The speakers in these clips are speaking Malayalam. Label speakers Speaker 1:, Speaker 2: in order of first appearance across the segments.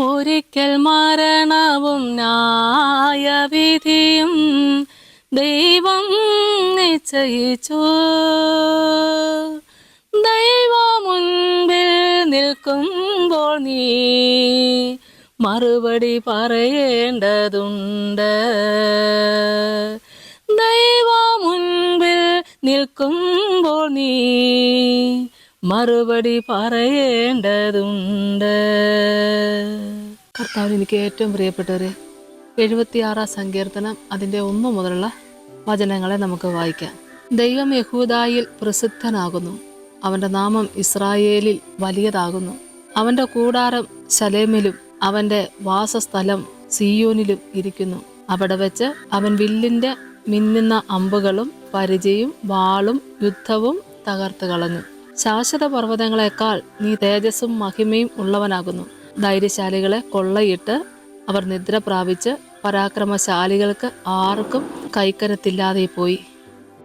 Speaker 1: ഒരിക്കൽ മരണവും ന്യായവിധിയും ദൈവം നിശ്ചയിച്ചു. ദൈവ മുൻപിൽ നിൽക്കുമ്പോൾ നീ മറുപടി പറയേണ്ടതുണ്ട്. ദൈവ മുൻപിൽ നിൽക്കുമ്പോൾ നീ മറുപടി പറയേണ്ടതുണ്ട്. കർത്താവിന് എനിക്ക് ഏറ്റവും പ്രിയപ്പെട്ടവരെ, 76 സങ്കീർത്തനം അതിൻ്റെ 1 മുതലുള്ള വചനങ്ങളെ നമുക്ക് വായിക്കാം. ദൈവം യഹൂദായിൽ പ്രസിദ്ധനാകുന്നു, അവൻ്റെ നാമം ഇസ്രായേലിൽ വലിയതാകുന്നു. അവൻ്റെ കൂടാരം ശലേമിലും അവൻ്റെ വാസസ്ഥലം സിയോനിലും ഇരിക്കുന്നു. അവിടെ വെച്ച് അവൻ വില്ലിൻ്റെ മിന്നുന്ന അമ്പുകളും പരിചയും വാളും യുദ്ധവും തകർത്ത് കളഞ്ഞു. ശാശ്വത പർവ്വതങ്ങളെക്കാൾ നീ തേജസ്സും മഹിമയും ഉള്ളവനാകുന്നു. ധൈര്യശാലികളെ കൊള്ളയിട്ട് അവർ നിദ്ര പ്രാപിച്ച് പരാക്രമശാലികൾക്ക് ആർക്കും കൈക്കരത്തില്ലാതെ പോയി.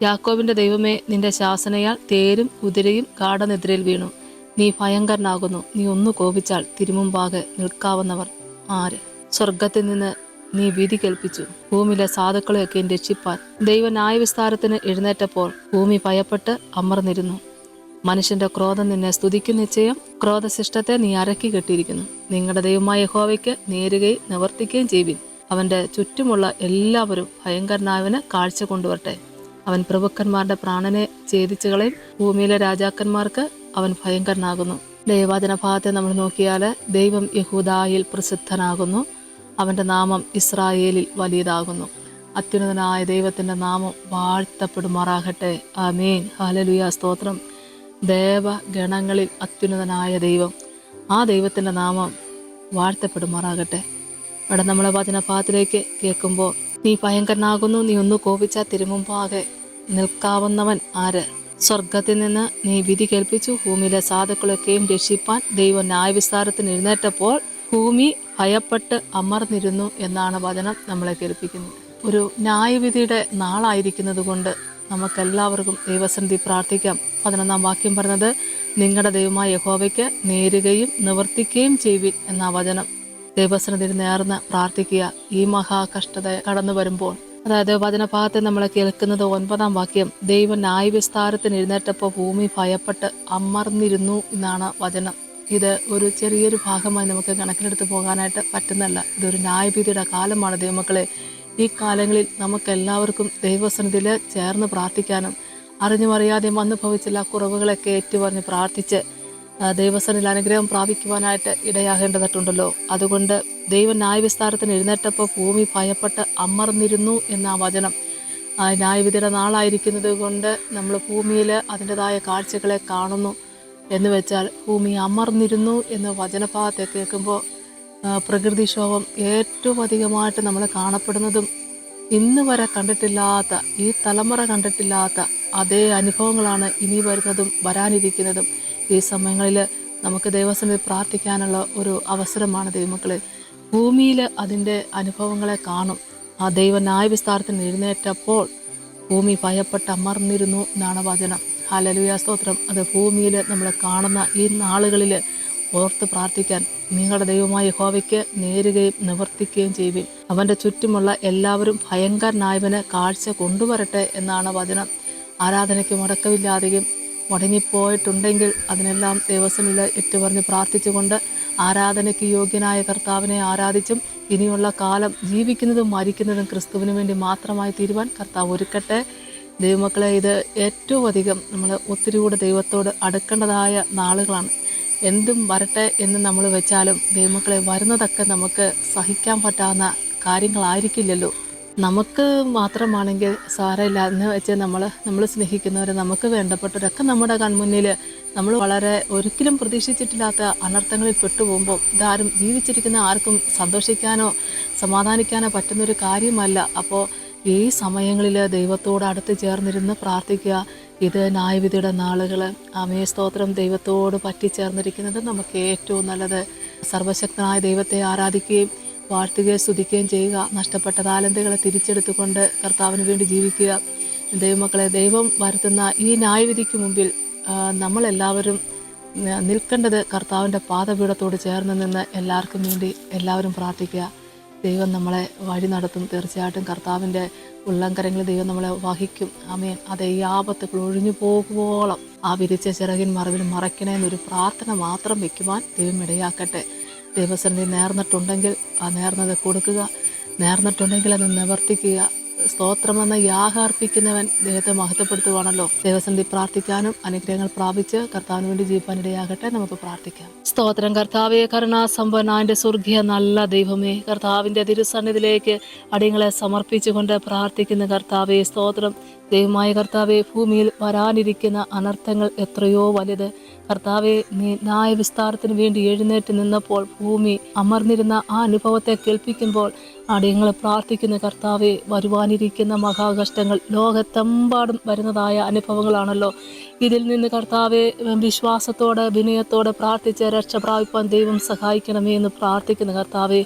Speaker 1: യാക്കോബിന്റെ ദൈവമേ, നിന്റെ ശാസനയാൽ തേരും കുതിരയും ഗാഢനിദ്രയിൽ വീണു. നീ ഭയങ്കരനാകുന്നു. നീ ഒന്ന് കോപിച്ചാൽ തിരുമുമ്പാകെ നിൽക്കാവുന്നവർ ആര്? സ്വർഗത്തിൽ നിന്ന് നീ വിധി കൽപ്പിച്ചു, ഭൂമിയിലെ സാധുക്കളെയൊക്കെയും രക്ഷിപ്പാൻ. ദൈവ ന്യായവിസ്താരത്തിന് എഴുന്നേറ്റപ്പോൾ ഭൂമി ഭയപ്പെട്ട് അമർന്നിരുന്നു. മനുഷ്യന്റെ ക്രോധം നിന്നെ സ്തുതിക്കും നിശ്ചയം. ക്രോധശിഷ്ടത്തെ നീ അരക്കി കെട്ടിയിരിക്കുന്നു. നിങ്ങളുടെ ദൈവമായ യഹോവയ്ക്ക് നേരുകയും നിവർത്തിക്കുകയും ചെയ്യുവിൻ. അവന്റെ ചുറ്റുമുള്ള എല്ലാവരും ഭയങ്കരനായവന് കാഴ്ച കൊണ്ടുവരട്ടെ. അവൻ പ്രഭുക്കന്മാരുടെ പ്രാണനെ ഛേദിച്ചുകളയും. ഭൂമിയിലെ രാജാക്കന്മാർക്ക് അവൻ ഭയങ്കരനാകുന്നു. ദൈവവചന ഭാഗത്തെ നമ്മൾ നോക്കിയാൽ ദൈവം യഹൂദായിൽ പ്രസിദ്ധനാകുന്നു, അവന്റെ നാമം ഇസ്രായേലിൽ വലിയതാകുന്നു. അത്യുന്നതനായ ദൈവത്തിന്റെ നാമം വാഴ്ത്തപ്പെടുമാറാകട്ടെ. ആമേൻ. ഹല്ലേലൂയ. സ്തോത്രം. ദേവഗണങ്ങളിൽ അത്യുന്നതനായ ദൈവം, ആ ദൈവത്തിന്റെ നാമം വാഴ്ത്തപ്പെടുമാറാകട്ടെ. അവിടെ നമ്മളെ വചനഭാഗത്തിലേക്ക് കേൾക്കുമ്പോൾ, നീ ഭയങ്കരനാകുന്നു, നീ ഒന്ന് കോപിച്ചാൽ തിരുമുമ്പാകെ നിൽക്കാവുന്നവൻ ആര്? സ്വർഗത്തിൽ നിന്ന് നീ വിധി കേൾപ്പിച്ചു, ഭൂമിയിലെ സാധുക്കളൊക്കെയും രക്ഷിപ്പാൻ. ദൈവം ന്യായവിസ്താരത്തിന് എഴുന്നേറ്റപ്പോൾ ഭൂമി ഭയപ്പെട്ട് അമർന്നിരുന്നു എന്നാണ് വചനം നമ്മളെ കേൾപ്പിക്കുന്നത്. ഒരു ന്യായവിധിയുടെ നാളായിരിക്കുന്നത് കൊണ്ട് നമുക്കെല്ലാവർക്കും ദൈവസന്നിധി പ്രാർത്ഥിക്കാം. 11 വാക്യം പറഞ്ഞത്, നിങ്ങളുടെ ദൈവമായ യഹോവയ്ക്ക് നേരുകയും നിവർത്തിക്കുകയും ചെയ്യുവിൻ എന്ന വചനം. ദൈവസന്നിധിയിൽ നേർന്ന് പ്രാർത്ഥിക്കുക. ഈ മഹാകഷ്ടത കടന്നു വരുമ്പോൾ, അതായത് വചനഭാഗത്തെ നമ്മളെ കേൾക്കുന്നത് 9 വാക്യം, ദൈവം ന്യായവിസ്താരത്തിന് എഴുന്നേറ്റപ്പോൾ ഭൂമി ഭയപ്പെട്ട് അമർന്നിരുന്നു എന്നാണ് വചനം. ഇത് ഒരു ചെറിയൊരു ഭാഗമായി നമുക്ക് കണക്കിലെടുത്ത് പോകാനായിട്ട് പറ്റുന്നല്ല. ഇതൊരു ന്യായവിധിയുടെ കാലമാണ് ദൈവമക്കളെ. ഈ കാലങ്ങളിൽ നമുക്കെല്ലാവർക്കും ദൈവസന്നിധിയിൽ ചേർന്ന് പ്രാർത്ഥിക്കാനും അറിഞ്ഞും അറിയാതെയും വന്നു ഭവിച്ചില്ല കുറവുകളൊക്കെ ഏറ്റുപറഞ്ഞ് പ്രാർത്ഥിച്ച് ദൈവസന്നിധിയിൽ അനുഗ്രഹം പ്രാപിക്കുവാനായിട്ട് ഇടയാകേണ്ടതായിട്ടുണ്ടല്ലോ. അതുകൊണ്ട് ദൈവ ന്യായവിസ്താരത്തിന് എഴുന്നേറ്റപ്പോൾ ഭൂമി ഭയപ്പെട്ട് അമർന്നിരുന്നു എന്ന വചനം. ന്യായവിധിയുടെ നാളായിരിക്കുന്നത് കൊണ്ട് നമ്മൾ ഭൂമിയിൽ അതിൻ്റെതായ കാഴ്ചകളെ കാണുന്നു എന്ന് വെച്ചാൽ ഭൂമി അമർന്നിരുന്നു എന്ന് വചനഭാഗത്തെ കേൾക്കുമ്പോൾ പ്രകൃതിക്ഷോഭം ഏറ്റവും അധികമായിട്ട് നമ്മൾ കാണപ്പെടുന്നതും ഇന്ന് വരെ കണ്ടിട്ടില്ലാത്ത, ഈ തലമുറ കണ്ടിട്ടില്ലാത്ത അതേ അനുഭവങ്ങളാണ് ഇനി വരുന്നതും വരാനിരിക്കുന്നതും. ഈ സമയങ്ങളിൽ നമുക്ക് ദൈവസന്നിധി പ്രാർത്ഥിക്കാനുള്ള ഒരു അവസരമാണ് ദൈവമക്കളെ. ഭൂമിയിൽ അതിൻ്റെ അനുഭവങ്ങളെ കാണും. ആ ദൈവ ന്യായവിസ്താരത്തിന് എഴുന്നേറ്റപ്പോൾ ഭൂമി ഭയപ്പെട്ട് അമർന്നിരുന്നു എന്നാണ് വചനം. ഹല്ലേലൂയ. സ്തോത്രം. അത് ഭൂമിയിൽ നമ്മൾ കാണുന്ന ഈ നാളുകളിൽ ഓർത്ത് പ്രാർത്ഥിക്കാൻ നിങ്ങളുടെ ദൈവമായ യഹോവയ്ക്ക് നേരുകയും നിവർത്തിക്കുകയും ചെയ്യുവിൻ. അവൻ്റെ ചുറ്റുമുള്ള എല്ലാവരും ഭയങ്കരനായവന് കാഴ്ച കൊണ്ടുവരട്ടെ എന്നാണ് വചനം. ആരാധനയ്ക്ക് മുടക്കമില്ലാതെയും മുടങ്ങിപ്പോയിട്ടുണ്ടെങ്കിൽ അതിനെല്ലാം ദൈവസന്നിധിയിൽ ഏറ്റുപറഞ്ഞ് പ്രാർത്ഥിച്ചുകൊണ്ട് ആരാധനയ്ക്ക് യോഗ്യനായ കർത്താവിനെ ആരാധിച്ചും ഇനിയുള്ള കാലം ജീവിക്കുന്നതും മരിക്കുന്നതും ക്രിസ്തുവിന് വേണ്ടി മാത്രമായി തീരുവാൻ കർത്താവ് ഒരുക്കട്ടെ. ദൈവമക്കളെ, ഇത് ഏറ്റവും അധികം നമ്മൾ ഒത്തിരി കൂടെ ദൈവത്തോട് അടുക്കേണ്ടതായ നാളുകളാണ്. എന്തും വരട്ടെ എന്ന് നമ്മൾ വെച്ചാലും ദൈവമക്കളെ, വരുന്നതൊക്കെ നമുക്ക് സഹിക്കാൻ പറ്റാവുന്ന കാര്യങ്ങളായിരിക്കില്ലല്ലോ. നമുക്ക് മാത്രമാണെങ്കിൽ സാരമില്ല എന്ന് വെച്ച് നമ്മൾ സ്നേഹിക്കുന്നവരെ, നമുക്ക് വേണ്ടപ്പെട്ടവരൊക്കെ നമ്മുടെ കൺമുന്നിൽ നമ്മൾ വളരെ ഒരിക്കലും പ്രതീക്ഷിച്ചിട്ടില്ലാത്ത അനർത്ഥങ്ങളിൽ പെട്ടുപോകുമ്പോൾ ഇതാരും ജീവിച്ചിരിക്കുന്ന ആർക്കും സന്തോഷിക്കാനോ സമാധാനിക്കാനോ പറ്റുന്നൊരു കാര്യമല്ല. അപ്പോൾ ഈ സമയങ്ങളിൽ ദൈവത്തോട് അടുത്ത് ചേർന്നിരുന്ന് പ്രാർത്ഥിക്കുക. ഇത് ന്യായവിധിയുടെ നാളുകൾ. ആമേ. സ്തോത്രം. ദൈവത്തോട് പറ്റിച്ചേർന്നിരിക്കുന്നത് നമുക്ക് ഏറ്റവും നല്ലത്. സർവശക്തനായ ദൈവത്തെ ആരാധിക്കുകയും വാഴ്ത്തുകയും സ്തുതിക്കുകയും ചെയ്യുക. നഷ്ടപ്പെട്ട താലന്തുകളെ തിരിച്ചെടുത്തുകൊണ്ട് കർത്താവിന് വേണ്ടി ജീവിക്കുക. ദൈവമക്കളെ, ദൈവം വരുത്തുന്ന ഈ ന്യായവിധിക്ക് മുമ്പിൽ നമ്മളെല്ലാവരും നിൽക്കേണ്ടത് കർത്താവിൻ്റെ പാദപീഠത്തോട് ചേർന്ന് നിന്ന് എല്ലാവർക്കും വേണ്ടി എല്ലാവരും പ്രാർത്ഥിക്കുക. ദൈവം നമ്മളെ വഴി നടത്തും. തീർച്ചയായിട്ടും കർത്താവിൻ്റെ ഉള്ളംകരങ്ങളിൽ ദൈവം നമ്മളെ വഹിക്കും. ആമേൻ. അത് ഈ ആപത്തുകൾ ഒഴിഞ്ഞു പോകുവോളം ആ വിരിച്ച ചിറകിൻ മറവിൽ മറയ്ക്കണേന്നൊരു പ്രാർത്ഥന മാത്രം വയ്ക്കുവാൻ ദൈവം ഇടയാക്കട്ടെ. ദൈവസന്നിധി നേർന്നിട്ടുണ്ടെങ്കിൽ ആ നേർന്നത് കൊടുക്കുക, നേർന്നിട്ടുണ്ടെങ്കിൽ അത് നിവർത്തിക്കുക. സ്തോത്രമെന്ന യാഗാർപ്പിക്കുന്നവൻ ദൈവത്തെ മഹത്വപ്പെടുത്തുവാണല്ലോ. ദൈവസന്നിധി പ്രാർത്ഥിക്കാനും അനുഗ്രഹങ്ങൾ പ്രാപിച്ച് കർത്താവിന് വേണ്ടി ജീവിക്കാനിടയാകട്ടെ. നമുക്ക് പ്രാർത്ഥിക്കാം. സ്തോത്രം കർത്താവേ, കരുണാസമ്പന്നന്റെ സ്വർഗീയ നല്ല ദൈവമേ, കർത്താവിൻ്റെ തിരുസന്നിധിയിലേക്ക് അടിയങ്ങളെ സമർപ്പിച്ചുകൊണ്ട് പ്രാർത്ഥിക്കുന്ന കർത്താവേ സ്തോത്രം. ദൈവമായ കർത്താവെ, ഭൂമിയിൽ വരാനിരിക്കുന്ന അനർത്ഥങ്ങൾ എത്രയോ വലുത്. കർത്താവെ, നീ ന്യായവിസ്താരത്തിന് വേണ്ടി എഴുന്നേറ്റ് നിന്നപ്പോൾ ഭൂമി അമർന്നിരുന്ന ആ അനുഭവത്തെ കേൾപ്പിക്കുമ്പോൾ അടിയങ്ങൾ പ്രാർത്ഥിക്കുന്ന കർത്താവെ, വരുവാനിരിക്കുന്ന മഹാകഷ്ടങ്ങൾ ലോകത്തെമ്പാടും വരുന്നതായ അനുഭവങ്ങളാണല്ലോ. ഇതിൽ നിന്ന് കർത്താവെ, വിശ്വാസത്തോടെ വിനയത്തോടെ പ്രാർത്ഥിച്ച് രക്ഷ പ്രാപിപ്പാൻ ദൈവം സഹായിക്കണമേ എന്ന് പ്രാർത്ഥിക്കുന്ന കർത്താവെ,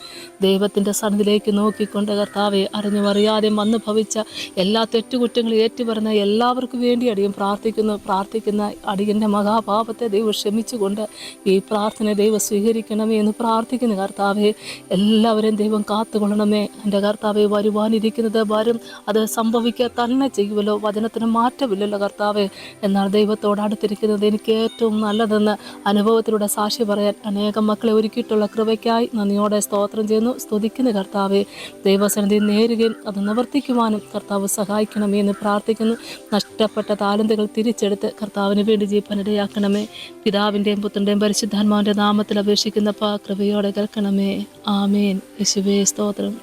Speaker 1: ദൈവത്തിൻ്റെ സന്നിധിയിലേക്ക് നോക്കിക്കൊണ്ട് കർത്താവെ, അറിഞ്ഞും അറിയാതെയും വന്നു ഭവിച്ച എല്ലാ തെറ്റുകുറ്റങ്ങളും ഏറ്റുപറഞ്ഞ എല്ലാവർക്കും വേണ്ടി അടിയൻ പ്രാർത്ഥിക്കുന്ന അടിയൻ്റെ മഹാപാപത്തെ ദൈവം ക്ഷമിച്ചുകൊണ്ട് ഈ പ്രാർത്ഥന ദൈവം സ്വീകരിക്കണമേ എന്ന് പ്രാർത്ഥിക്കുന്ന കർത്താവെ, എല്ലാവരെയും ദൈവം കാത്തുകൊള്ളണമേ. എൻ്റെ കർത്താവെ, വരുവാനിരിക്കുന്നത് വരും, അത് സംഭവിക്കുക തന്നെ ചെയ്യുമല്ലോ. വചനത്തിന് മാറ്റമില്ലല്ലോ കർത്താവെ. എന്നാൽ ദൈവത്തോട് അടുത്തിരിക്കുന്നത് എനിക്ക് ഏറ്റവും നല്ലതെന്ന് അനുഭവത്തിലൂടെ സാക്ഷി പറയാൻ അനേകം മക്കളെ ഒരുക്കിയിട്ടുള്ള കൃപയ്ക്കായി നന്ദിയോടെ സ്തോത്രം ചെയ്യുന്നു, സ്തുതിക്കുന്ന കർത്താവെ. ദൈവസന്നിധി നേരുകയും അത് നിവർത്തിക്കുവാനും കർത്താവ് സഹായിക്കണമേ എന്ന് പ്രാർത്ഥിക്കുന്നു. നഷ്ടപ്പെട്ട താലന്തുകൾ തിരിച്ചെടുത്ത് കർത്താവിന് വേണ്ടി ജീവനിടയാക്കണമേ. പിതാവിൻ്റെയും പുത്രൻ്റെയും പരിശുദ്ധാത്മാവിൻ്റെ നാമത്തിൽ അപേക്ഷിക്കുന്ന കൃപയോടെ കേൾക്കണമേ. ആമേൻ. യേശുവേ സ്തോത്രം.